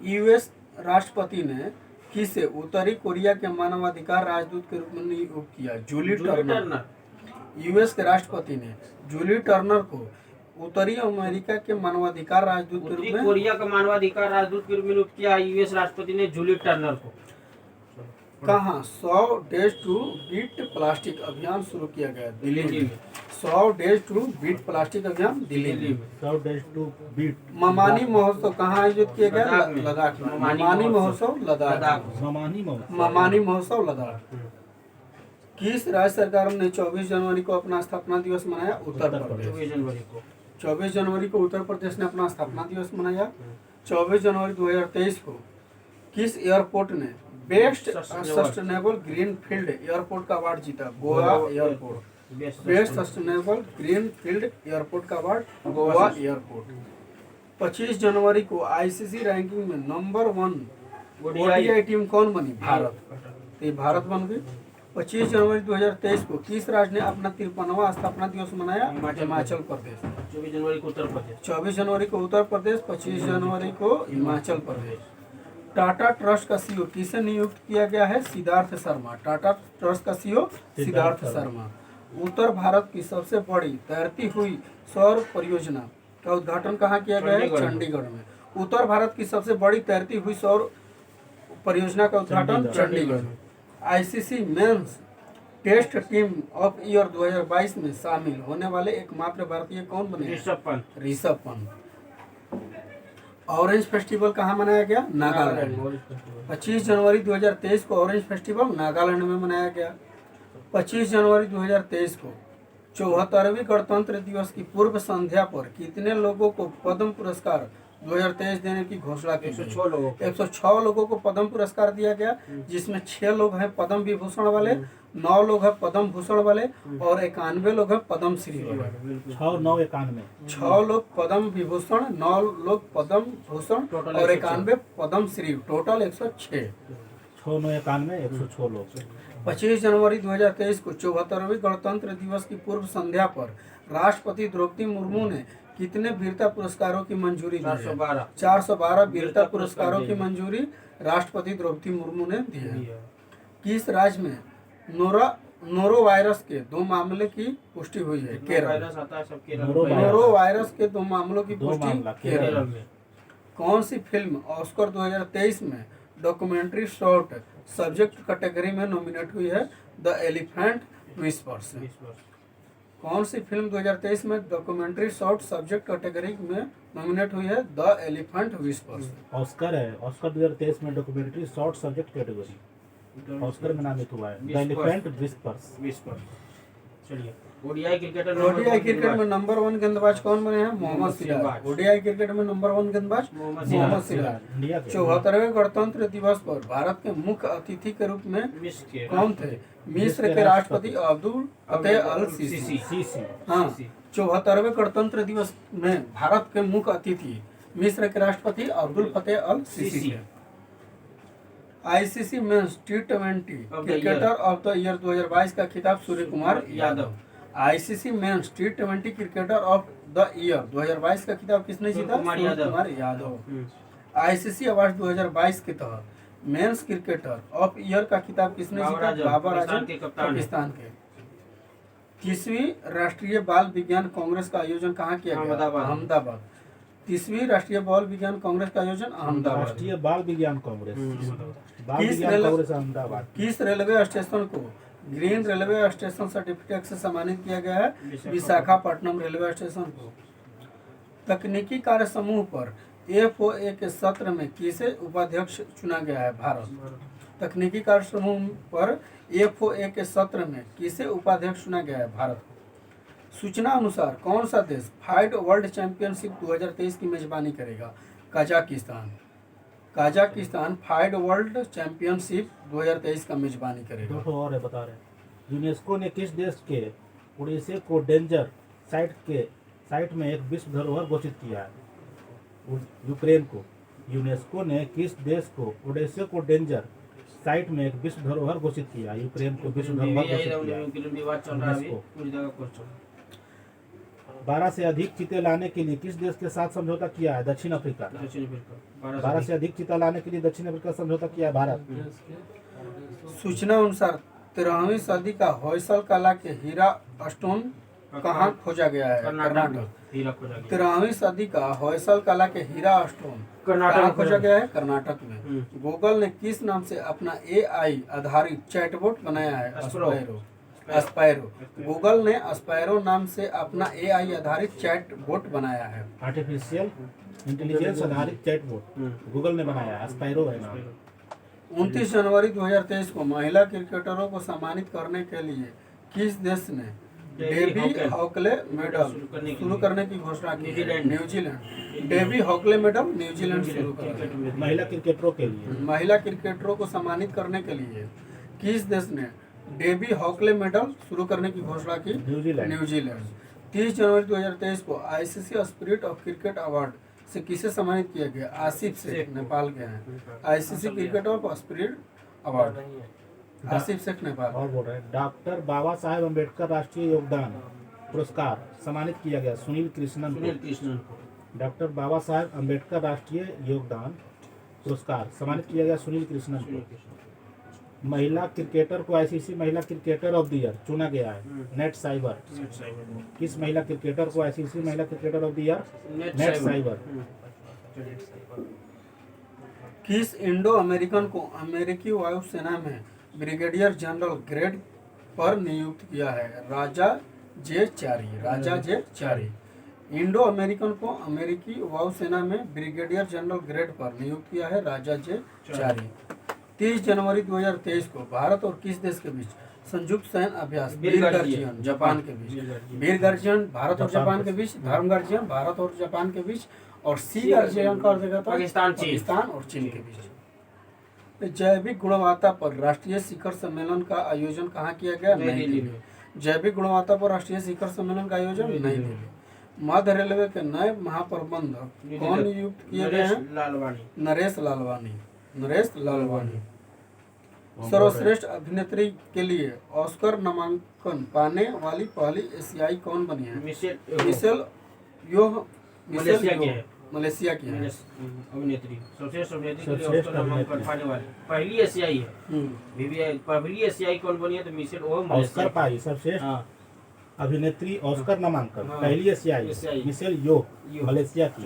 S2: यूएस राष्ट्रपति ने किसे उत्तरी कोरिया के मानवाधिकार राजदूत के रूप में नियुक्त किया? जूली टर्नर। यूएस के राष्ट्रपति ने जूली टर्नर को उत्तरी अमेरिका के मानवाधिकार राजदूत के रूप
S1: उत्तरी
S2: में
S1: कोरिया का मानवाधिकार राजदूत के रूप में नियुक्त किया यूएस राष्ट्रपति ने जूली टर्नर को।
S2: कहाँ 100 डेज टू बीट प्लास्टिक अभियान शुरू किया गया दिल्ली
S1: दिल्ली
S2: में।
S1: में।
S2: 100 डेज टू बीट प्लास्टिक अभियान दिल्ली
S1: दिल्ली
S2: में।
S1: में।
S3: 100 डेज टू बीट
S2: ममानी महोत्सव कहाँ आयोजित किया गया?
S1: लद्दाख में।
S2: लद्दाख में।
S1: ममानी
S2: ममानी
S1: महोत्सव,
S2: महोत्सव लद्दाख
S1: लद्दाख
S2: में।
S3: ममानी महोत्सव।
S2: ममानी महोत्सव लद्दाख। किस राज्य सरकार ने 24 जनवरी को अपना स्थापना दिवस मनाया? उत्तर प्रदेश।
S1: 24 जनवरी को
S2: 24 जनवरी को उत्तर प्रदेश ने अपना स्थापना दिवस मनाया। 24 जनवरी 2023 को किस एयरपोर्ट ने best sustainable green field airport का अवार्ड जीता? Goa airport. Best sustainable green field airport का अवार्ड गोवा एयरपोर्ट। 25 जनवरी को आईसीसी रैंकिंग में नंबर 1 ओडीआई टीम कौन बनी? भारत। तो ये भारत बन गई। 25 जनवरी 2023 को किस राज्य ने अपना 53वां स्थापना दिवस मनाया? हिमाचल प्रदेश।
S1: 24 जनवरी को उत्तर प्रदेश।
S2: 24 जनवरी को उत्तर प्रदेश, 25 जनवरी को हिमाचल प्रदेश। टाटा ट्रस्ट का सीईओ किसे नियुक्त किया गया है? सिद्धार्थ शर्मा। टाटा ट्रस्ट का सीईओ सिद्धार्थ शर्मा। उत्तर भारत की सबसे बड़ी तैरती हुई सौर परियोजना का उद्घाटन कहाँ किया गया है? चंडीगढ़ में। उत्तर भारत की सबसे बड़ी तैरती हुई सौर परियोजना का उद्घाटन चंडीगढ़ में। ICC men's test team of year 2022 में शामिल होने वाले एकमात्र भारतीय कौन बने? ऋषभ पंत। ऑरेंज फेस्टिवल कहाँ मनाया गया? नागालैंड। 25 जनवरी 2023 को ऑरेंज फेस्टिवल नागालैंड में मनाया गया। 25 जनवरी 2023 को 74वें गणतंत्र दिवस की पूर्व संध्या पर कितने लोगों को पद्म पुरस्कार 2023 देने की घोषणा की?
S1: 106 लोगों को।
S2: 106 लोगों को पद्म पुरस्कार दिया गया, जिसमें 6 लोग हैं पद्म विभूषण वाले, 9 लोग हैं पद्म भूषण वाले और 91 लोग हैं पद्म श्री वाले।
S3: 6 9 91
S2: 6 लोग पद्म विभूषण, 9 लोग पद्म भूषण और 91 पद्म श्री, टोटल 106।
S3: 6 9 91 106 लोग।
S2: 25 जनवरी 2023 को 74वें गणतंत्र दिवस की पूर्व संध्या पर राष्ट्रपति द्रौपदी मुर्मू ने कितने वीरता पुरस्कारों की मंजूरी दी?
S1: 412।
S2: 412 वीरता पुरस्कारों की मंजूरी राष्ट्रपति द्रौपदी मुर्मू ने दी है। किस राज्य में नोरो वायरस के 2 मामले की पुष्टि हुई है? केरल।
S1: वायरस आता है सब केरल
S3: नोरो
S1: में।
S2: नोरो वायरस के 2 मामलों की
S3: 2
S2: पुष्टि
S3: मामला
S2: केरल।
S1: केरल में।
S2: कौन सी फिल्म ऑस्कर 2023 में डॉक्यूमेंट्री शॉर्ट सब्जेक्ट कैटेगरी में नॉमिनेट हुई है? The elephant whispers. कौन सी फिल्म 2023 में डॉक्यूमेंट्री शॉर्ट सब्जेक्ट कैटेगरी में नॉमिनेट हुई है? The elephant whispers.
S3: ऑस्कर है। ऑस्कर 2023 में documentary short subject category Oscar में नामित हुआ है। The elephant whispers.
S1: चलिए ओडीआई क्रिकेटर
S2: ओडीआई क्रिकेट में नंबर 1 गेंदबाज कौन बने हैं? मोहम्मद सिराज। ओडीआई क्रिकेट में नंबर 1 गेंदबाज मोहम्मद सिराज।
S3: इंडिया के
S2: 74वें गणतंत्र दिवस पर भारत के मुख्य अतिथि के रूप में
S1: मिस्र के
S2: कौन थे? मिस्र के राष्ट्रपति Abdel Fattah Al CC.
S3: CC.
S2: हाँ, 74वें गणतंत्र दिवस में भारत के मुख्य अतिथि मिस्र के राष्ट्रपति अब्दुल फतेह अल सीसी थे। ICC men's T20 cricketer of the year 2022 का खिताब Surya Kumar Yadav. ICC men's T20 cricketer of the year 2022 का खिताब किसने जीता?
S1: कुमार
S2: सूर्य कुमार यादव। आईसीसी अवार्ड 2022 के तहत मेंस क्रिकेटर ऑफ ईयर का खिताब किसने जीता? बाबर आजम, पाकिस्तान के। 30वीं राष्ट्रीय बाल विज्ञान कांग्रेस का आयोजन कहाँ किया गया? अहमदाबाद। 30वीं राष्ट्रीय बाल विज्ञान कांग्रेस का आयोजन अहमदाबाद।
S3: राष्ट्रीय बाल विज्ञान कांग्रेस बाल
S2: किस
S3: विज्ञान
S2: रेलवे-
S3: कांग्रेस अहमदाबाद।
S2: किस रेलवे स्टेशन को ग्रीन रेलवे स्टेशन सर्टिफिकेट से सम्मानित किया गया है? विशाखापट्टनम रेलवे स्टेशन को। तकनीकी कार्य समूह पर FOA के सत्र में किसे उपाध्यक्ष चुना गया है? भारत। तकनीकी कार्य समूह पर FOA के सत्र में किसे उपाध्यक्ष चुना गया है? भारत। सूचना अनुसार कौन सा देश फाइड वर्ल्ड चैंपियनशिप 2023 की मेजबानी करेगा? Kazakhstan. Kazakhstan FIDE world championship 2023 का मेजबानी करेगा।
S3: दो और है बता रहे। यूनेस्को ने किस देश के उड़ीसा को डेंजर साइट में एक विश्व धरोहर घोषित किया है? यूक्रेन को। यूनेस्को ने किस देश को उड़ीसा को डेंजर साइट में एक विश्व धरोहर घोषित किया? यूक्रेन को विश्व धरोहर घोषित किया।
S1: विवाद चल रहा है अभी, पूरी जगह क्वेश्चन।
S3: 12 से अधिक चीते लाने के लिए किस देश के साथ समझौता किया है? दक्षिण अफ्रीका। 12 से अधिक चीता लाने के लिए दक्षिण अफ्रीका समझौता किया है भारत।
S2: सूचना अनुसार 13वीं सदी का होयसल कला के हीरा स्टोन कहाँ खोजा गया है?
S1: कर्नाटक हीरा खोजा गया।
S2: 13वीं सदी का होयसल कला के हीरा स्टोन
S1: कर्नाटक
S2: कहाँ
S1: में
S2: खोजा गया है? कर्नाटक में।
S1: हम्म।
S2: गूगल ने किस नाम से अपना AI आधारित चैटबॉट बनाया है?
S1: स्पैरो।
S2: स्पैरो। गूगल ने स्पैरो नाम से अपना AI आधारित चैटबॉट बनाया है।
S3: आर्टिफिशियल इंटेलिजेंस आधारित चैटबॉट गूगल ने बनाया है, स्पाइरो है नाम।
S2: 29 जनवरी 2023 को महिला क्रिकेटरों को सम्मानित करने के लिए किस देश ने डेबी हॉकले मेडल शुरू करने की घोषणा की? New Zealand. Debbie Hockley medal New Zealand शुरू कर रहा है।
S3: महिला क्रिकेटरों के लिए
S2: महिला क्रिकेटरों को सम्मानित करने के लिए किस देश ने डेबी हॉकले मेडल शुरू करने की घोषणा की? न्यूजीलैंड। 30 जनवरी 2023 को ICC spirit of cricket award से किसे सम्मानित किया गया? आसिफ शेख, नेपाल के हैं। ICC cricket of spirit award, Asif Sheikh, Nepal.
S3: और बोल रहे हैं डॉक्टर बाबा साहेब अम्बेडकर राष्ट्रीय योगदान पुरस्कार सम्मानित किया गया सुनील कृष्णन
S1: सुनील
S3: को।
S1: कृष्णन को।
S3: डॉक्टर बाबा साहेब अम्बेडकर राष्ट्रीय योगदान पुरस्कार सम्मानित किया गया सुनील कृष्णन
S1: सुनील
S3: को।
S1: कृष्णन।
S3: महिला क्रिकेटर को ICC महिला क्रिकेटर ऑफ द ईयर चुना गया है। Net cyber.
S1: Net cyber.
S3: किस महिला क्रिकेटर को ICC महिला cricketer of the year? Net cyber.
S2: किस इंडो अमेरिकन को अमेरिकी वायुसेना में ब्रिगेडियर जनरल ग्रेड पर नियुक्त किया है? राजा जे चारी। राजा जे चारी। इंडो अमेरिकन को अमेरिकी वायुसेना में ब्रिगेडियर जनरल ग्रेड पर नियुक्त किया है राजा जे चारी। 30 जनवरी 2023 को भारत और किस देश के बीच संयुक्त सैन्य अभ्यास वीर गर्जियन जापान के बीच? वीर गर्जियन भारत और जापान के बीच, धर्म गर्जियन भारत और जापान के बीच, और सी गर्जियन का अर्थ था पाकिस्तान और चीन के बीच। जैविक गुणवत्ता पर राष्ट्रीय शिखर सम्मेलन का आयोजन कहाँ किया गया? नई दिल्ली में। जैविक गुणवत्ता पर राष्ट्रीय शिखर सम्मेलन का आयोजन नई दिल्ली। मध्य रेलवे के नए महाप्रबंधक कौन नियुक्त किए गए हैं? नरेश लालवानी। नरेश लालवानी। सर्वश्रेष्ठ अभिनेत्री के लिए ऑस्कर नामांकन पाने वाली पहली एशियाई कौन बनी है? मिशेल योह। मलेशिया की है।
S1: अभिनेत्री सर्वश्रेष्ठ अभिनेत्री के लिए ऑस्कर नामांकन पाने वाली पहली एशियाई है। पहली एशियाई कौन बनी है? तो मिशेल ओह
S3: ऑस्कर पाई सर्वश्रेष्ठ अभिनेत्री ऑस्कर नामांकन पहली एशियाई मिशेल योह मलेशिया की।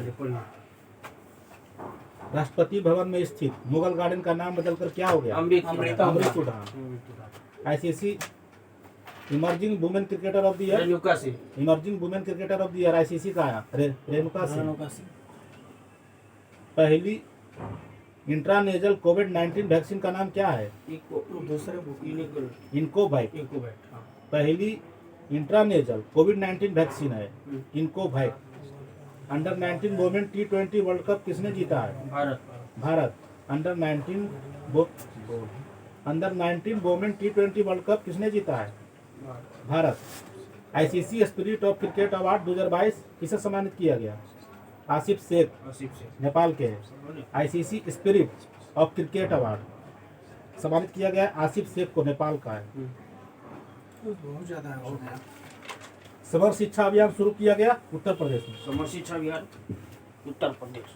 S3: राष्ट्रपति भवन में स्थित मुगल गार्डन का नाम बदलकर क्या हो गया? अमृत उद्यान। ICC emerging women cricketer of the year? Emerging women cricketer of the year ICC का आया रेणुका सिंह। पहली इंट्रानेजल कोविड-19 वैक्सीन का नाम क्या है? इनकोवैक। पहली इंट्रानेजल कोविड-19 वैक्सीन है Incovacc. Under 19 women T20 world cup किसने जीता है? Bharat. Under 19 women T20 world cup किसने जीता है? Bharat. ICC spirit of cricket award 2022 किसे सम्मानित किया गया? आसिफ शेख, नेपाल के हैं। ICC spirit of cricket award सम्मानित किया गया आसिफ शेख को, नेपाल का है।
S2: बहुत ज्यादा हो गया।
S3: समर शिक्षा अभियान शुरू किया गया उत्तर प्रदेश में।
S1: समर शिक्षा अभियान उत्तर प्रदेश।